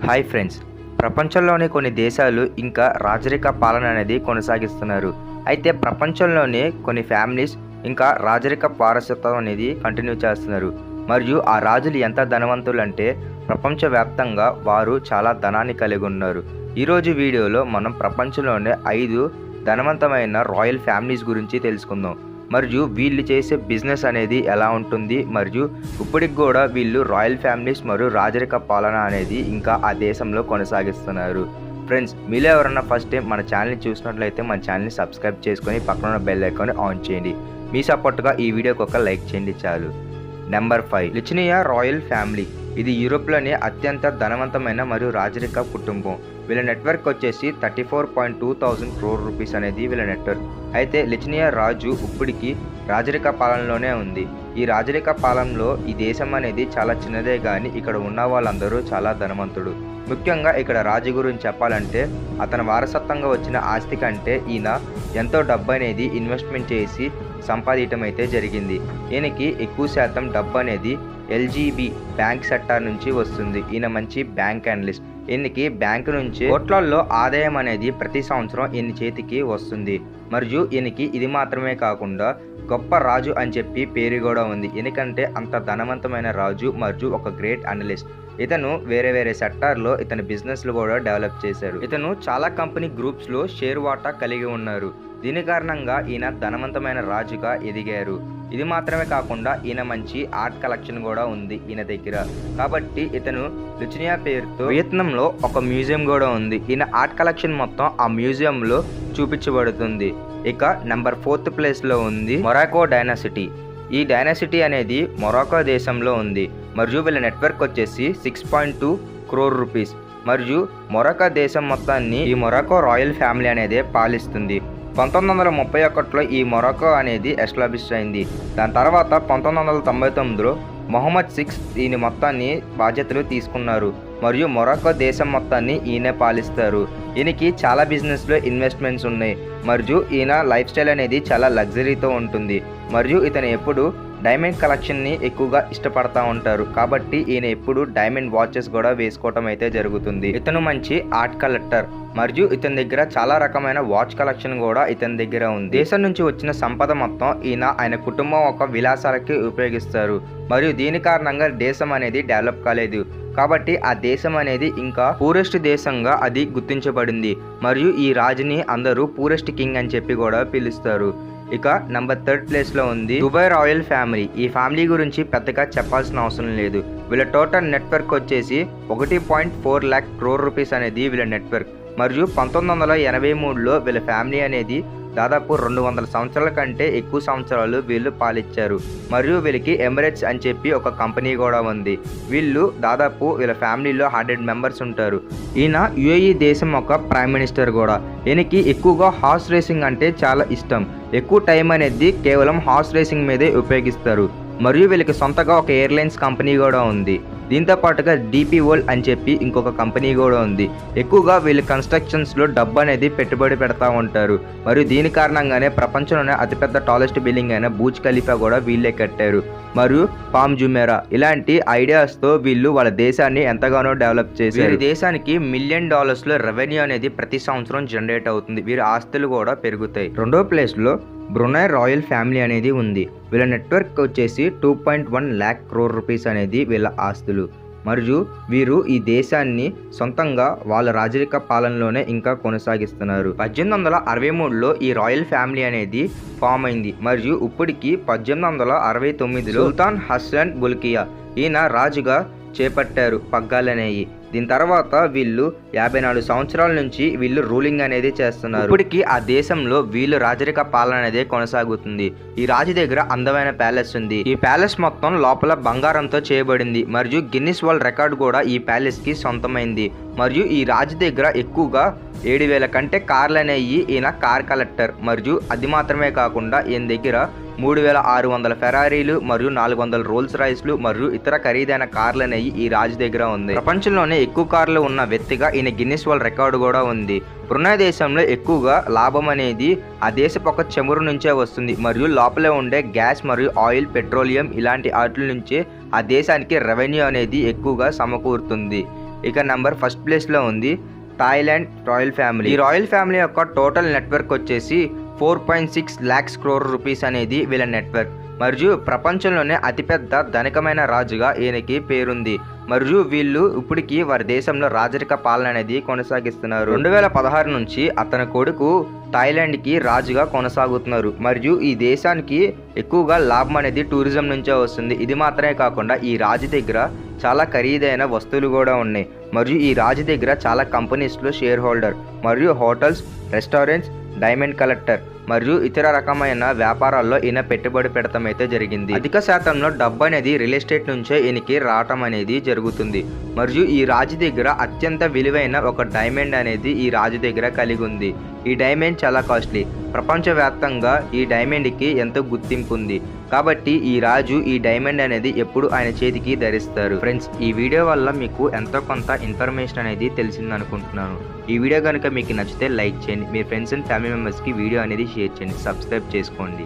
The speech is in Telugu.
హాయ్ ఫ్రెండ్స్, ప్రపంచంలోని కొన్ని దేశాలు ఇంకా రాజరిక పాలన అనేది కొనసాగిస్తున్నారు. అయితే ప్రపంచంలోనే కొన్ని ఫ్యామిలీస్ ఇంకా రాజరిక వారసత్వం అనేది కంటిన్యూ చేస్తున్నారు. మరియు ఆ రాజులు ఎంత ధనవంతులు అంటే ప్రపంచవ్యాప్తంగా వారు చాలా ధనాన్ని కలిగి ఉన్నారు. ఈరోజు వీడియోలో మనం ప్రపంచంలోనే 5 ధనవంతమైన రాయల్ ఫ్యామిలీస్ గురించి తెలుసుకుందాం. మరియు వీళ్ళు చేసే బిజినెస్ అనేది ఎలా ఉంటుంది, మరియు ఇప్పటికి కూడా వీళ్ళు రాయల్ ఫ్యామిలీస్ మరియు రాజరిక పాలన అనేది ఇంకా ఆ దేశంలో కొనసాగిస్తున్నారు. ఫ్రెండ్స్, మీలో ఎవరన్నా ఫస్ట్ టైం మన ఛానల్ని చూసినట్లయితే మన ఛానల్ని సబ్స్క్రైబ్ చేసుకొని పక్కన ఉన్న బెల్ ఐకాన్ని ఆన్ చేయండి. మీ సపోర్ట్గా ఈ వీడియోకి ఒక లైక్ చేయండి చాలు. నెంబర్ 5, లిచినియా రాయల్ ఫ్యామిలీ. ఇది యూరోప్లోని అత్యంత ధనవంతమైన మరియు రాజరిక కుటుంబం. వీళ్ళ నెట్వర్క్ వచ్చేసి 34.2 crore రూపీస్ అనేది వీళ్ళ నెట్వర్క్. అయితే లిచినియా రాజు ఇప్పటికి రాజరిక పాలనలోనే ఉంది. ఈ రాజరిక పాలనలో ఈ దేశం అనేది చాలా చిన్నదే కానీ ఇక్కడ ఉన్న వాళ్ళందరూ చాలా ధనవంతుడు. ముఖ్యంగా ఇక్కడ రాజు గురించి చెప్పాలంటే అతని వారసత్వంగా వచ్చిన ఆస్తి కంటే ఈయన ఎంతో డబ్బు అనేది ఇన్వెస్ట్మెంట్ చేసి సంపాదించడం అయితే జరిగింది. ఈయనకి ఎక్కువ శాతం డబ్బు అనేది ఎల్జీబీ బ్యాంక్ సెక్టార్ నుంచి వస్తుంది. ఈయన మంచి బ్యాంక్ అనలిస్ట్. ఈయనకి బ్యాంకు నుంచి కోట్లల్లో ఆదాయం అనేది ప్రతి సంవత్సరం ఈయన చేతికి వస్తుంది. మరియు ఈయనకి ఇది మాత్రమే కాకుండా గొప్ప రాజు అని చెప్పి పేరు కూడా ఉంది. ఎందుకంటే అంత ధనవంతమైన రాజు మరియు ఒక గ్రేట్ అనలిస్ట్. ఇతను వేరే సెక్టార్లో ఇతని బిజినెస్లు కూడా డెవలప్ చేశారు. ఇతను చాలా కంపెనీ గ్రూప్స్లో షేర్ వాటా కలిగి ఉన్నారు. దీని కారణంగా ఈయన ధనవంతమైన రాజుగా ఎదిగారు. ఇది మాత్రమే కాకుండా ఈయన మంచి ఆర్ట్ కలెక్షన్ కూడా ఉంది ఈయన దగ్గర. కాబట్టి ఇతను లిచినియా పేరుతో వియత్నంలో ఒక మ్యూజియం కూడా ఉంది. ఈయన ఆర్ట్ కలెక్షన్ మొత్తం ఆ మ్యూజియంలో చూపించబడుతుంది. ఇక నెంబర్ 4th ప్లేస్లో ఉంది మొరాకో డైనాసిటీ. ఈ డైనాసిటీ అనేది మొరాకో దేశంలో ఉంది. మరియు వీళ్ళ నెట్వర్క్ వచ్చేసి 6.2 crore రూపీస్. మరియు మొరాకో దేశం మొత్తాన్ని ఈ మొరాకో రాయల్ ఫ్యామిలీ అనేది పాలిస్తుంది. 1931లో ఈ మొరాకో అనేది ఎస్టాబ్లిష్ అయింది. దాని తర్వాత 1999లో మొహమ్మద్ VI ఈయన మొత్తాన్ని బాధ్యతలు తీసుకున్నారు. మరియు మొరాకో దేశం మొత్తాన్ని ఈయనే పాలిస్తారు. ఈయనకి చాలా బిజినెస్లో ఇన్వెస్ట్మెంట్స్ ఉన్నాయి. మరియు ఈయన లైఫ్ స్టైల్ అనేది చాలా లగ్జరీతో ఉంటుంది. మరియు ఇతను ఎప్పుడు డైమండ్ కలెక్షన్ని ఎక్కువగా ఇష్టపడతా ఉంటారు. కాబట్టి ఈయన ఎప్పుడు డైమండ్ వాచెస్ కూడా వేసుకోవటం అయితే జరుగుతుంది. ఇతను మంచి ఆర్ట్ కలెక్టర్. మరియు ఇతని దగ్గర చాలా రకమైన వాచ్ కలెక్షన్ కూడా ఇతని దగ్గర ఉంది. దేశం నుంచి వచ్చిన సంపద మొత్తం ఆయన కుటుంబం ఒక విలాసాలకి ఉపయోగిస్తారు. మరియు దీని కారణంగా దేశం అనేది డెవలప్ కాలేదు. కాబట్టి ఆ దేశం అనేది ఇంకా పూరెస్ట్ దేశంగా అది గుర్తించబడింది. మరియు ఈ రాజుని అందరూ పూరెస్ట్ కింగ్ అని చెప్పి కూడా పిలుస్తారు. ఇక నెంబర్ 3rd ప్లేస్లో ఉంది దుబాయ్ రాయల్ ఫ్యామిలీ. ఈ ఫ్యామిలీ గురించి పెద్దగా చెప్పాల్సిన అవసరం లేదు. వీళ్ళ టోటల్ నెట్వర్క్ వచ్చేసి 1.4 lakh crore రూపీస్ అనేది వీళ్ళ నెట్వర్క్. మరియు 1983లో వీళ్ళ ఫ్యామిలీ అనేది దాదాపు 200 సంవత్సరాల కంటే ఎక్కువ సంవత్సరాలు వీళ్ళు పాలించారు. మరియు వీళ్ళకి ఎమిరేట్స్ అని చెప్పి ఒక కంపెనీ కూడా ఉంది. వీళ్ళు దాదాపు వీళ్ళ ఫ్యామిలీలో 100 మెంబర్స్ ఉంటారు. ఈయన యుఏఈ దేశం ఒక ప్రైమ్ మినిస్టర్ కూడా. ఈయనకి ఎక్కువగా హార్స్ రేసింగ్ అంటే చాలా ఇష్టం. ఎక్కువ టైం అనేది కేవలం హార్స్ రేసింగ్ మీదే ఉపయోగిస్తారు. మరియు వీళ్ళకి సొంతగా ఒక ఎయిర్లైన్స్ కంపెనీ కూడా ఉంది. దీంతో పాటుగా డిపి వరల్డ్ అని చెప్పి ఇంకొక కంపెనీ కూడా ఉంది. ఎక్కువగా వీళ్ళు కన్స్ట్రక్షన్స్లో డబ్బు అనేది పెట్టుబడి పెడతా ఉంటారు. మరియు దీని కారణంగానే ప్రపంచంలోనే అతిపెద్ద టాలెస్ట్ బిల్డింగ్ అయిన బూర్జ్ ఖలీఫా కూడా వీళ్ళే కట్టారు. మరియు పామ్ జుమేరా ఇలాంటి ఐడియాస్తో వీళ్ళు వాళ్ళ దేశాన్ని ఎంతగానో డెవలప్ చేశారు. వీరి దేశానికి $1 million రెవెన్యూ అనేది ప్రతి సంవత్సరం జనరేట్ అవుతుంది. వీరి ఆస్తులు కూడా పెరుగుతాయి. 2వ ప్లేస్లో బ్రునై రాయల్ ఫ్యామిలీ అనేది ఉంది. వీళ్ళ నెట్వర్క్ వచ్చేసి 2.1 lakh crore రూపీస్ అనేది వీళ్ళ ఆస్తులు. మరియు వీరు ఈ దేశాన్ని సొంతంగా వాళ్ళ రాజరిక పాలనలోనే ఇంకా కొనసాగిస్తున్నారు. 1863లో ఈ రాయల్ ఫ్యామిలీ అనేది ఫామ్ అయింది. మరియు ఇప్పటికి 1869లో సుల్తాన్ హసన్ బుల్కియా ఈయన రాజుగా చేపట్టారు పగ్గాలనేవి. దీని తర్వాత వీళ్ళు 54 సంవత్సరాల నుంచి వీళ్ళు రూలింగ్ అనేది చేస్తున్నారు. ఇప్పటికీ ఆ దేశంలో వీళ్ళు రాజరిక పాలన అనేది కొనసాగుతుంది. ఈ రాజు దగ్గర అందమైన ప్యాలెస్ ఉంది. ఈ ప్యాలెస్ మొత్తం లోపల బంగారంతో చేయబడింది. మరియు గిన్నిస్ వరల్డ్ రికార్డ్ కూడా ఈ ప్యాలెస్ కి సొంతమైంది. మరియు ఈ రాజు దగ్గర ఎక్కువగా 7,000 కంటే కార్లు అనేవి ఈయన కార్ కలెక్టర్. మరియు అది మాత్రమే కాకుండా ఈయన దగ్గర 3,600 ఫెరారీలు మరియు 400 రోల్స్ రాయిస్లు మరియు ఇతర ఖరీదైన కార్లు అనేవి ఈ రాజు దగ్గర ఉంది. ప్రపంచంలోనే ఎక్కువ కార్లు ఉన్న వ్యక్తిగా ఈయన గిన్నిస్ వరల్డ్ రికార్డు కూడా ఉంది. బ్రునై దేశంలో ఎక్కువగా లాభం అనేది ఆ దేశపు ఒక చమురు నుంచే వస్తుంది. మరియు లోపలే ఉండే గ్యాస్ మరియు ఆయిల్, పెట్రోలియం ఇలాంటి వాటి నుంచే ఆ దేశానికి రెవెన్యూ అనేది ఎక్కువగా సమకూరుతుంది. ఇక నంబర్ ఫస్ట్ ప్లేస్లో ఉంది థాయిలాండ్ రాయల్ ఫ్యామిలీ. ఈ రాయల్ ఫ్యామిలీ యొక్క టోటల్ నెట్వర్క్ వచ్చేసి 4.6 lakhs crore రూపీస్ అనేది వీళ్ళ నెట్వర్క్. మరియు ప్రపంచంలోనే అతిపెద్ద ధనికమైన రాజుగా ఈయనకి పేరుంది. మరియు వీళ్ళు ఇప్పటికీ వారి దేశంలో రాజరిక పాలన అనేది కొనసాగిస్తున్నారు. 2016 నుంచి అతని కొడుకు థాయిలాండ్కి రాజుగా కొనసాగుతున్నారు. మరియు ఈ దేశానికి ఎక్కువగా లాభం అనేది టూరిజం నుంచే వస్తుంది. ఇది మాత్రమే కాకుండా ఈ రాజు దగ్గర చాలా ఖరీదైన వస్తువులు కూడా ఉన్నాయి. మరియు ఈ రాజు దగ్గర చాలా కంపెనీస్లో షేర్ హోల్డర్, మరియు హోటల్స్, రెస్టారెంట్స్, డైమండ్ కలెక్టర్ మరియు ఇతర రకమైన వ్యాపారాల్లో ఈయన పెట్టుబడి పెడతాం అయితే జరిగింది. అధిక శాతంలో డబ్బు అనేది రియల్ ఎస్టేట్ నుంచే ఈయనకి రావటం అనేది జరుగుతుంది. మరియు ఈ రాజు దగ్గర అత్యంత విలువైన ఒక డైమండ్ అనేది ఈ రాజు దగ్గర కలిగి ఉంది. ఈ డైమండ్ చాలా కాస్ట్లీ. ప్రపంచవ్యాప్తంగా ఈ డైమండ్కి ఎంతో గుర్తింపు ఉంది. కాబట్టి ఈ రాజు ఈ డైమండ్ అనేది ఎప్పుడు ఆయన చేతికి ధరిస్తారు. ఫ్రెండ్స్, ఈ వీడియో వల్ల మీకు ఎంతో కొంత ఇన్ఫర్మేషన్ అనేది తెలిసింది అనుకుంటున్నాను. ఈ వీడియో కనుక మీకు నచ్చితే లైక్ చేయండి. మీ ఫ్రెండ్స్ అండ్ ఫ్యామిలీ మెంబర్స్కి వీడియో అనేది షేర్ చేయండి. సబ్స్క్రైబ్ చేసుకోండి.